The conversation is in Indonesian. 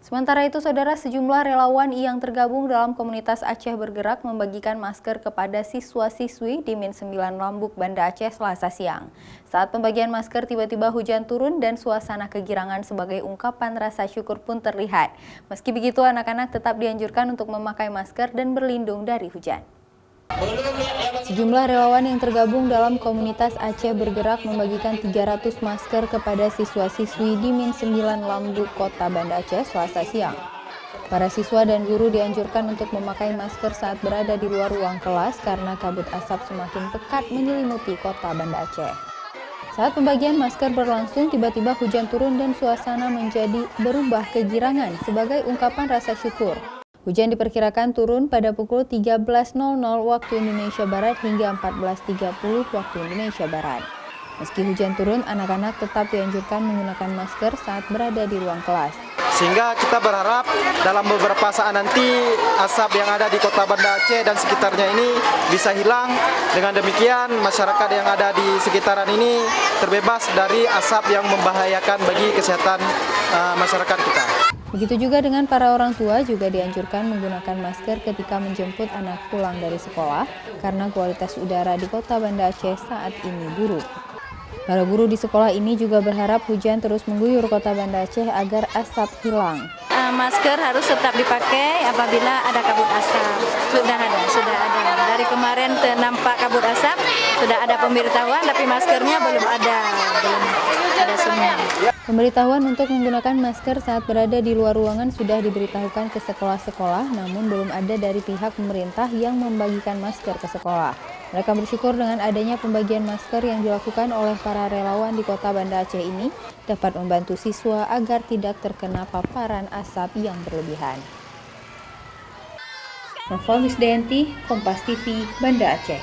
Sementara itu, saudara, sejumlah relawan yang tergabung dalam komunitas Aceh Bergerak membagikan masker kepada siswa-siswi di Min 9 Lambuk, Banda Aceh, Selasa siang. Saat pembagian masker, tiba-tiba hujan turun dan suasana kegirangan sebagai ungkapan rasa syukur pun terlihat. Meski begitu, anak-anak tetap dianjurkan untuk memakai masker dan berlindung dari hujan. Sejumlah relawan yang tergabung dalam komunitas Aceh Bergerak membagikan 300 masker kepada siswa-siswi di Min 9 Lambuk, Kota Banda Aceh, Selasa siang. Para siswa dan guru dianjurkan untuk memakai masker saat berada di luar ruang kelas karena kabut asap semakin pekat menyelimuti Kota Banda Aceh. Saat pembagian masker berlangsung, tiba-tiba hujan turun dan suasana menjadi berubah kegirangan sebagai ungkapan rasa syukur. Hujan diperkirakan turun pada pukul 13.00 waktu Indonesia Barat hingga 14.30 waktu Indonesia Barat. Meski hujan turun, anak-anak tetap dianjurkan menggunakan masker saat berada di ruang kelas. Sehingga kita berharap dalam beberapa saat nanti asap yang ada di Kota Banda Aceh dan sekitarnya ini bisa hilang. Dengan demikian masyarakat yang ada di sekitaran ini terbebas dari asap yang membahayakan bagi kesehatan masyarakat kita. Begitu juga dengan para orang tua juga dianjurkan menggunakan masker ketika menjemput anak pulang dari sekolah karena kualitas udara di Kota Banda Aceh saat ini buruk. Para guru di sekolah ini juga berharap hujan terus mengguyur Kota Banda Aceh agar asap hilang. Masker harus tetap dipakai apabila ada kabut asap. Sudah ada. Dari kemarin nampak kabut asap, sudah ada pemberitahuan, tapi maskernya belum ada semua. Pemberitahuan untuk menggunakan masker saat berada di luar ruangan sudah diberitahukan ke sekolah-sekolah, namun belum ada dari pihak pemerintah yang membagikan masker ke sekolah. Mereka bersyukur dengan adanya pembagian masker yang dilakukan oleh para relawan di Kota Banda Aceh ini dapat membantu siswa agar tidak terkena paparan asap yang berlebihan. Nova Wisdayanti, Kompas TV, Banda Aceh.